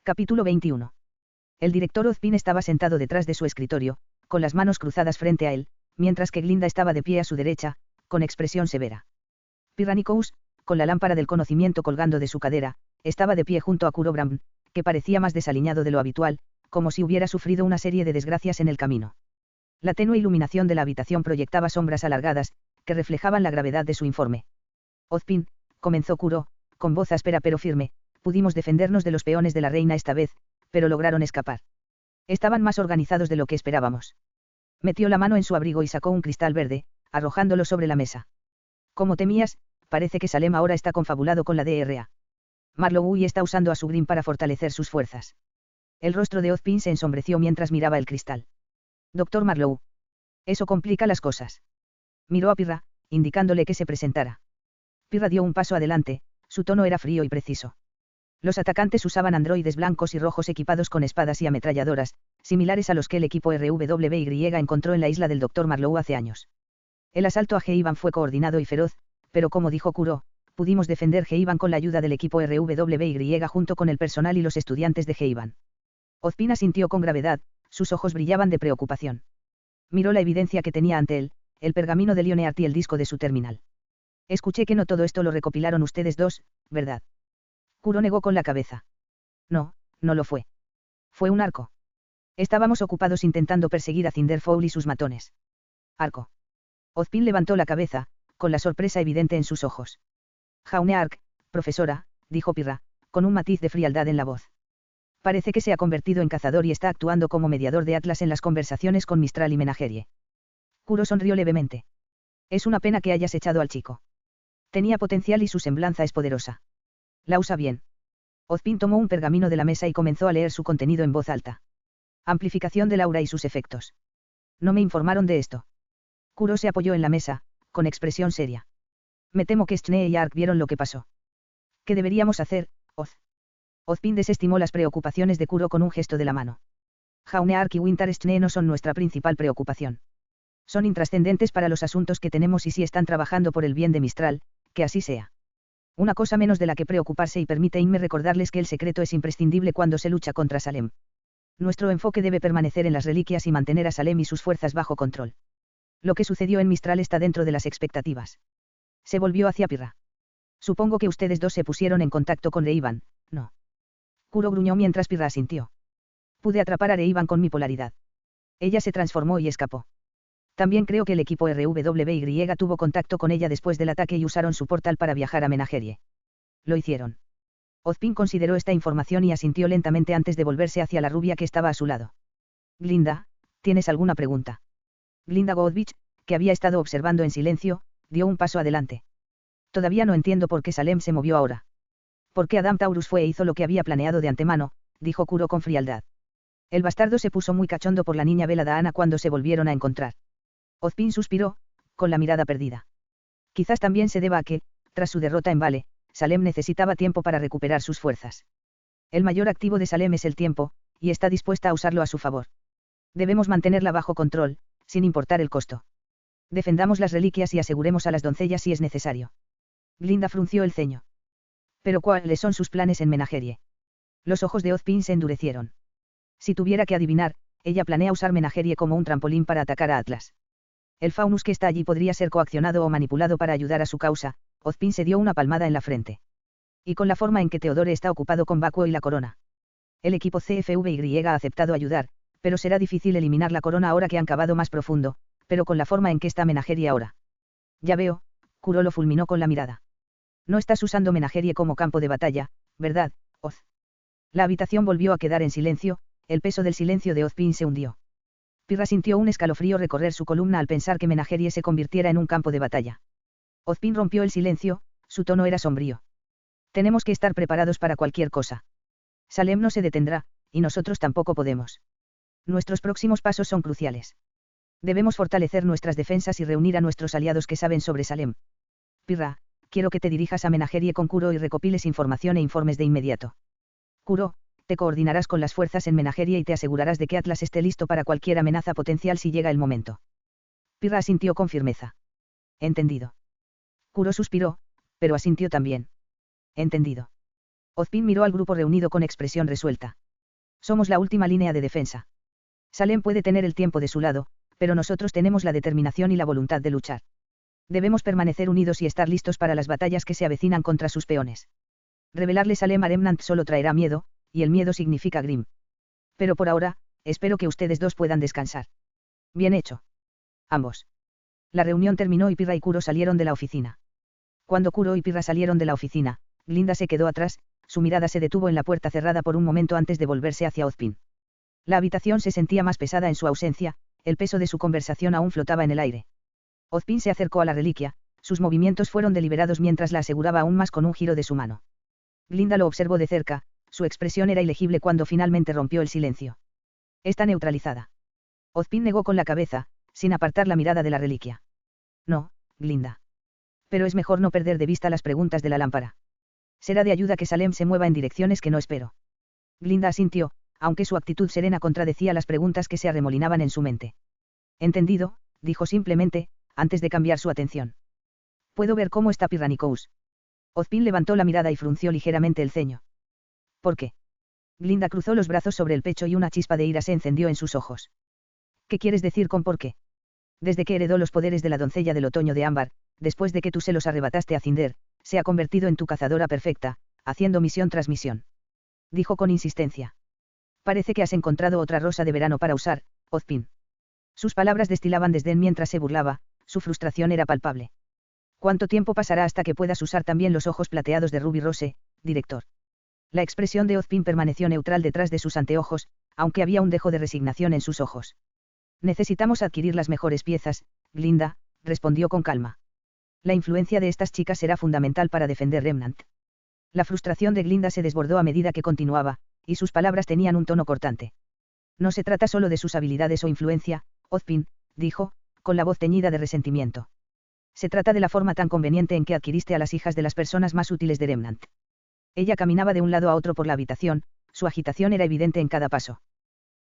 Capítulo 21. El director Ozpin estaba sentado detrás de su escritorio, con las manos cruzadas frente a él, mientras que Glinda estaba de pie a su derecha, con expresión severa. Pirra Nikous, con la lámpara del conocimiento colgando de su cadera, estaba de pie junto a Kuro Brahman, que parecía más desaliñado de lo habitual, como si hubiera sufrido una serie de desgracias en el camino. La tenue iluminación de la habitación proyectaba sombras alargadas, que reflejaban la gravedad de su informe. Ozpin, comenzó Kuro, con voz áspera pero firme, pudimos defendernos de los peones de la reina esta vez, pero lograron escapar. Estaban más organizados de lo que esperábamos. Metió la mano en su abrigo y sacó un cristal verde, arrojándolo sobre la mesa. Como temías, parece que Salem ahora está confabulado con la DRA. Marlowe está usando a su Grim para fortalecer sus fuerzas. El rostro de Ozpin se ensombreció mientras miraba el cristal. Doctor Marlowe. Eso complica las cosas. Miró a Pirra, indicándole que se presentara. Pirra dio un paso adelante, su tono era frío y preciso. Los atacantes usaban androides blancos y rojos equipados con espadas y ametralladoras, similares a los que el equipo RWY encontró en la isla del Dr. Marlowe hace años. El asalto a Heiban fue coordinado y feroz, pero como dijo Kuro, pudimos defender Heiban con la ayuda del equipo RWY junto con el personal y los estudiantes de Heiban. Ozpin asintió con gravedad, sus ojos brillaban de preocupación. Miró la evidencia que tenía ante él, el pergamino de Lioneart y el disco de su terminal. Escuché que no todo esto lo recopilaron ustedes dos, ¿verdad? Kuro negó con la cabeza. No, no lo fue. Fue un arco. Estábamos ocupados intentando perseguir a Cinderfowl y sus matones. Arco. Ozpin levantó la cabeza, con la sorpresa evidente en sus ojos. Jaune Arc, profesora, dijo Pirra, con un matiz de frialdad en la voz. Parece que se ha convertido en cazador y está actuando como mediador de Atlas en las conversaciones con Mistral y Menagerie. Kuro sonrió levemente. Es una pena que hayas echado al chico. Tenía potencial y su semblanza es poderosa. La usa bien. Ozpin tomó un pergamino de la mesa y comenzó a leer su contenido en voz alta. Amplificación del aura y sus efectos. No me informaron de esto. Kuro se apoyó en la mesa, con expresión seria. Me temo que Schnee y Ark vieron lo que pasó. ¿Qué deberíamos hacer, Oz? Ozpin desestimó las preocupaciones de Kuro con un gesto de la mano. Jaune Ark y Winter Schnee no son nuestra principal preocupación. Son intrascendentes para los asuntos que tenemos y si están trabajando por el bien de Mistral, que así sea. Una cosa menos de la que preocuparse y permítanme recordarles que el secreto es imprescindible cuando se lucha contra Salem. Nuestro enfoque debe permanecer en las reliquias y mantener a Salem y sus fuerzas bajo control. Lo que sucedió en Mistral está dentro de las expectativas. Se volvió hacia Pirra. Supongo que ustedes dos se pusieron en contacto con Reivan, ¿no? Kuro gruñó mientras Pirra asintió. Pude atrapar a Reivan con mi polaridad. Ella se transformó y escapó. También creo que el equipo RWY tuvo contacto con ella después del ataque y usaron su portal para viajar a Menagerie. Lo hicieron. Ozpin consideró esta información y asintió lentamente antes de volverse hacia la rubia que estaba a su lado. Glinda, ¿tienes alguna pregunta? Glinda Godvich, que había estado observando en silencio, dio un paso adelante. Todavía no entiendo por qué Salem se movió ahora. ¿Por qué Adam Taurus fue e hizo lo que había planeado de antemano?, dijo Kuro con frialdad. El bastardo se puso muy cachondo por la niña Velada Ana cuando se volvieron a encontrar. Ozpin suspiró, con la mirada perdida. Quizás también se deba a que, tras su derrota en Vale, Salem necesitaba tiempo para recuperar sus fuerzas. El mayor activo de Salem es el tiempo, y está dispuesta a usarlo a su favor. Debemos mantenerla bajo control, sin importar el costo. Defendamos las reliquias y aseguremos a las doncellas si es necesario. Glinda frunció el ceño. ¿Pero cuáles son sus planes en Menagerie? Los ojos de Ozpin se endurecieron. Si tuviera que adivinar, ella planea usar Menagerie como un trampolín para atacar a Atlas. El Faunus que está allí podría ser coaccionado o manipulado para ayudar a su causa. Ozpin se dio una palmada en la frente. Y con la forma en que Theodore está ocupado con Vacuo y la corona. El equipo CFVY ha aceptado ayudar, pero será difícil eliminar la corona ahora que han cavado más profundo, pero con la forma en que está Menagerie ahora. Ya veo, Kuro lo fulminó con la mirada. No estás usando Menagerie como campo de batalla, ¿verdad, Oz? La habitación volvió a quedar en silencio, el peso del silencio de Ozpin se hundió. Pirra sintió un escalofrío recorrer su columna al pensar que Menagerie se convirtiera en un campo de batalla. Ozpin rompió el silencio, su tono era sombrío. Tenemos que estar preparados para cualquier cosa. Salem no se detendrá, y nosotros tampoco podemos. Nuestros próximos pasos son cruciales. Debemos fortalecer nuestras defensas y reunir a nuestros aliados que saben sobre Salem. Pirra, quiero que te dirijas a Menagerie con Kuro y recopiles información e informes de inmediato. Kuro, te coordinarás con las fuerzas en Menagerie y te asegurarás de que Atlas esté listo para cualquier amenaza potencial si llega el momento. Pirra asintió con firmeza. Entendido. Kuro suspiró, pero asintió también. Entendido. Ozpin miró al grupo reunido con expresión resuelta. Somos la última línea de defensa. Salem puede tener el tiempo de su lado, pero nosotros tenemos la determinación y la voluntad de luchar. Debemos permanecer unidos y estar listos para las batallas que se avecinan contra sus peones. Revelarle Salem a Remnant solo traerá miedo, y el miedo significa Grimm. Pero por ahora, espero que ustedes dos puedan descansar. Bien hecho. Ambos. La reunión terminó y Pirra y Kuro salieron de la oficina. Cuando Kuro y Pirra salieron de la oficina, Glinda se quedó atrás, su mirada se detuvo en la puerta cerrada por un momento antes de volverse hacia Ozpin. La habitación se sentía más pesada en su ausencia, el peso de su conversación aún flotaba en el aire. Ozpin se acercó a la reliquia, sus movimientos fueron deliberados mientras la aseguraba aún más con un giro de su mano. Glinda lo observó de cerca, su expresión era ilegible cuando finalmente rompió el silencio. Está neutralizada. Ozpin negó con la cabeza, sin apartar la mirada de la reliquia. No, Glinda. Pero es mejor no perder de vista las preguntas de la lámpara. Será de ayuda que Salem se mueva en direcciones que no espero. Glinda asintió, aunque su actitud serena contradecía las preguntas que se arremolinaban en su mente. Entendido, dijo simplemente, antes de cambiar su atención. ¿Puedo ver cómo está Pirranicous? Ozpin levantó la mirada y frunció ligeramente el ceño. ¿Por qué? Glinda cruzó los brazos sobre el pecho y una chispa de ira se encendió en sus ojos. ¿Qué quieres decir con por qué? Desde que heredó los poderes de la doncella del otoño de ámbar, después de que tú se los arrebataste a Cinder, se ha convertido en tu cazadora perfecta, haciendo misión tras misión. Dijo con insistencia. Parece que has encontrado otra rosa de verano para usar, Ozpin. Sus palabras destilaban desdén mientras se burlaba, su frustración era palpable. ¿Cuánto tiempo pasará hasta que puedas usar también los ojos plateados de Ruby Rose, director? La expresión de Ozpin permaneció neutral detrás de sus anteojos, aunque había un dejo de resignación en sus ojos. Necesitamos adquirir las mejores piezas, Glinda, respondió con calma. La influencia de estas chicas será fundamental para defender Remnant. La frustración de Glinda se desbordó a medida que continuaba, y sus palabras tenían un tono cortante. No se trata solo de sus habilidades o influencia, Ozpin, dijo, con la voz teñida de resentimiento. Se trata de la forma tan conveniente en que adquiriste a las hijas de las personas más útiles de Remnant. Ella caminaba de un lado a otro por la habitación, su agitación era evidente en cada paso.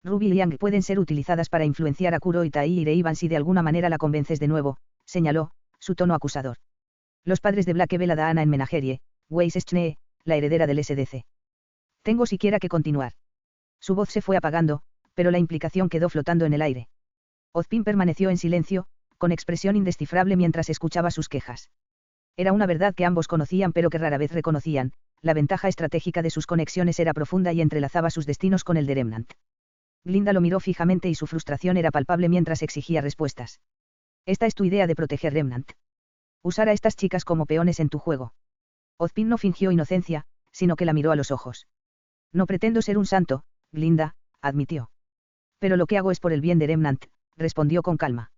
Ruby y Yang pueden ser utilizadas para influenciar a Kuro y Tai y Reivan si de alguna manera la convences de nuevo, señaló, su tono acusador. Los padres de Blackwell a Daana en Menagerie, Weiss Schnee, la heredera del SDC. Tengo siquiera que continuar. Su voz se fue apagando, pero la implicación quedó flotando en el aire. Ozpin permaneció en silencio, con expresión indescifrable mientras escuchaba sus quejas. Era una verdad que ambos conocían pero que rara vez reconocían, la ventaja estratégica de sus conexiones era profunda y entrelazaba sus destinos con el de Remnant. Glinda lo miró fijamente y su frustración era palpable mientras exigía respuestas. Esta es tu idea de proteger Remnant. Usar a estas chicas como peones en tu juego. Ozpin no fingió inocencia, sino que la miró a los ojos. No pretendo ser un santo, Glinda, admitió. Pero lo que hago es por el bien de Remnant, respondió con calma.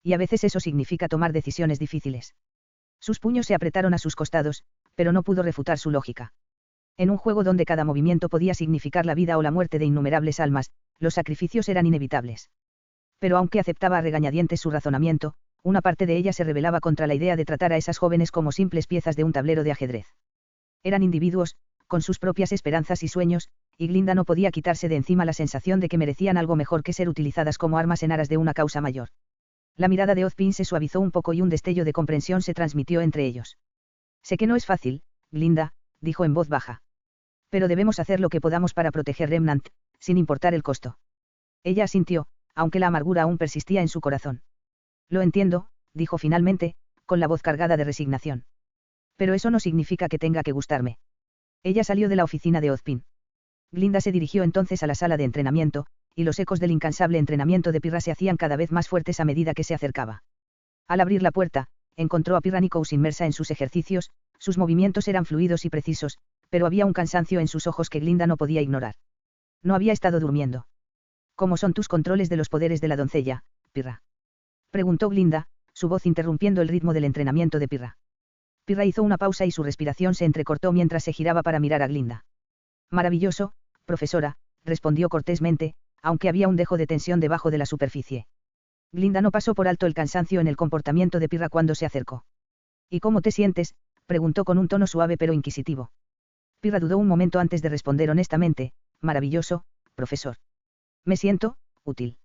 Y a veces eso significa tomar decisiones difíciles. Sus puños se apretaron a sus costados, pero no pudo refutar su lógica. En un juego donde cada movimiento podía significar la vida o la muerte de innumerables almas, los sacrificios eran inevitables. Pero aunque aceptaba a regañadientes su razonamiento, una parte de ella se rebelaba contra la idea de tratar a esas jóvenes como simples piezas de un tablero de ajedrez. Eran individuos, con sus propias esperanzas y sueños, y Glinda no podía quitarse de encima la sensación de que merecían algo mejor que ser utilizadas como armas en aras de una causa mayor. La mirada de Ozpin se suavizó un poco y un destello de comprensión se transmitió entre ellos. Sé que no es fácil, Glinda, dijo en voz baja. Pero debemos hacer lo que podamos para proteger Remnant, sin importar el costo. Ella asintió, aunque la amargura aún persistía en su corazón. Lo entiendo, dijo finalmente, con la voz cargada de resignación. Pero eso no significa que tenga que gustarme. Ella salió de la oficina de Ozpin. Glinda se dirigió entonces a la sala de entrenamiento, y los ecos del incansable entrenamiento de Pirra se hacían cada vez más fuertes a medida que se acercaba. Al abrir la puerta, encontró a Pirranicous inmersa en sus ejercicios, sus movimientos eran fluidos y precisos, pero había un cansancio en sus ojos que Glinda no podía ignorar. No había estado durmiendo. ¿Cómo son tus controles de los poderes de la doncella, Pirra? Preguntó Glinda, su voz interrumpiendo el ritmo del entrenamiento de Pirra. Pirra hizo una pausa y su respiración se entrecortó mientras se giraba para mirar a Glinda. Maravilloso, profesora, respondió cortésmente, aunque había un dejo de tensión debajo de la superficie. Glinda no pasó por alto el cansancio en el comportamiento de Pirra cuando se acercó. ¿Y cómo te sientes?, preguntó con un tono suave pero inquisitivo. Pirra dudó un momento antes de responder honestamente, maravilloso, profesor. Me siento, útil.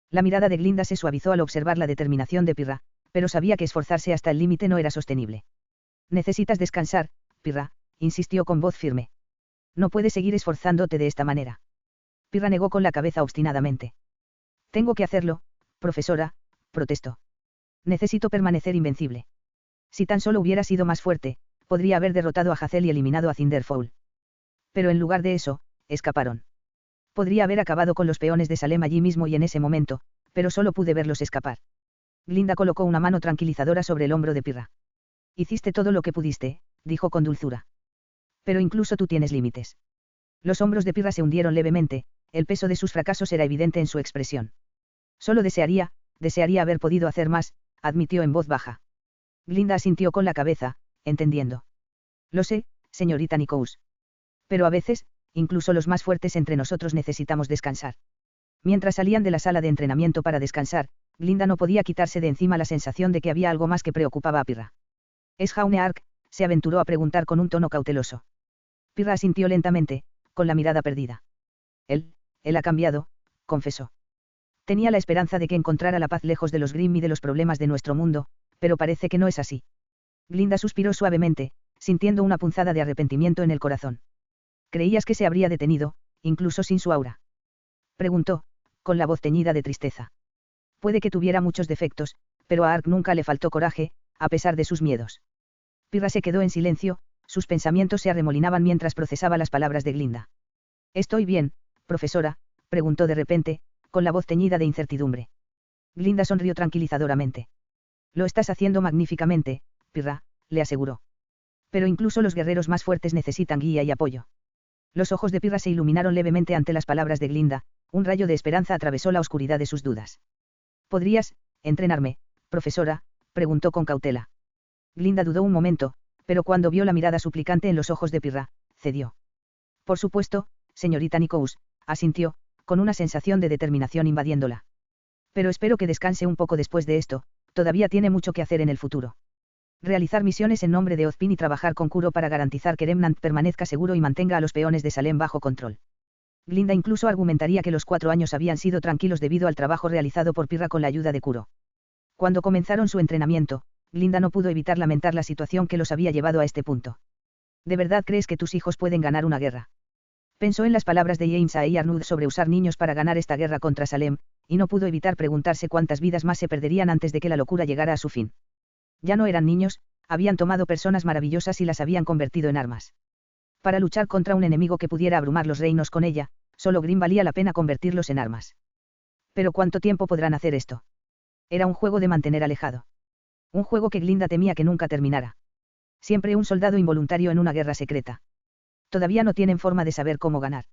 La mirada de Glinda se suavizó al observar la determinación de Pirra, pero sabía que esforzarse hasta el límite no era sostenible. Necesitas descansar, Pirra, insistió con voz firme. No puedes seguir esforzándote de esta manera. Pirra negó con la cabeza obstinadamente. Tengo que hacerlo, profesora, protestó. Necesito permanecer invencible. Si tan solo hubiera sido más fuerte, podría haber derrotado a Hazel y eliminado a Cinderfowl. Pero en lugar de eso, escaparon. Podría haber acabado con los peones de Salem allí mismo y en ese momento, pero solo pude verlos escapar. Glinda colocó una mano tranquilizadora sobre el hombro de Pirra. Hiciste todo lo que pudiste, dijo con dulzura. Pero incluso tú tienes límites. Los hombros de Pirra se hundieron levemente, el peso de sus fracasos era evidente en su expresión. Solo desearía haber podido hacer más, admitió en voz baja. Glinda asintió con la cabeza, entendiendo. Lo sé, señorita Nikous. Pero a veces, incluso los más fuertes entre nosotros necesitamos descansar. Mientras salían de la sala de entrenamiento para descansar, Glinda no podía quitarse de encima la sensación de que había algo más que preocupaba a Pirra. ¿Es Jaune Ark?, se aventuró a preguntar con un tono cauteloso. Pirra asintió lentamente, con la mirada perdida. Él ha cambiado, confesó. Tenía la esperanza de que encontrara la paz lejos de los Grimm y de los problemas de nuestro mundo, pero parece que no es así. Glinda suspiró suavemente, sintiendo una punzada de arrepentimiento en el corazón. ¿Creías que se habría detenido, incluso sin su aura?, preguntó, con la voz teñida de tristeza. Puede que tuviera muchos defectos, pero a Ark nunca le faltó coraje, a pesar de sus miedos. Pirra se quedó en silencio, sus pensamientos se arremolinaban mientras procesaba las palabras de Glinda. ¿Estoy bien, profesora?, preguntó de repente, con la voz teñida de incertidumbre. Glinda sonrió tranquilizadoramente. Lo estás haciendo magníficamente, Pirra, le aseguró. Pero incluso los guerreros más fuertes necesitan guía y apoyo. Los ojos de Pirra se iluminaron levemente ante las palabras de Glinda, un rayo de esperanza atravesó la oscuridad de sus dudas. ¿Podrías entrenarme, profesora?, preguntó con cautela. Glinda dudó un momento, pero cuando vio la mirada suplicante en los ojos de Pirra, cedió. Por supuesto, señorita Nikous, asintió, con una sensación de determinación invadiéndola. Pero espero que descanse un poco después de esto, todavía tiene mucho que hacer en el futuro. Realizar misiones en nombre de Ozpin y trabajar con Kuro para garantizar que Remnant permanezca seguro y mantenga a los peones de Salem bajo control. Glinda incluso argumentaría que los 4 años habían sido tranquilos debido al trabajo realizado por Pirra con la ayuda de Kuro. Cuando comenzaron su entrenamiento, Glinda no pudo evitar lamentar la situación que los había llevado a este punto. ¿De verdad crees que tus hijos pueden ganar una guerra? Pensó en las palabras de James A. Arnold sobre usar niños para ganar esta guerra contra Salem, y no pudo evitar preguntarse cuántas vidas más se perderían antes de que la locura llegara a su fin. Ya no eran niños, habían tomado personas maravillosas y las habían convertido en armas. Para luchar contra un enemigo que pudiera abrumar los reinos con ella, solo Grimm valía la pena convertirlos en armas. Pero ¿cuánto tiempo podrán hacer esto? Era un juego de mantener alejado. Un juego que Glinda temía que nunca terminara. Siempre un soldado involuntario en una guerra secreta. Todavía no tienen forma de saber cómo ganar.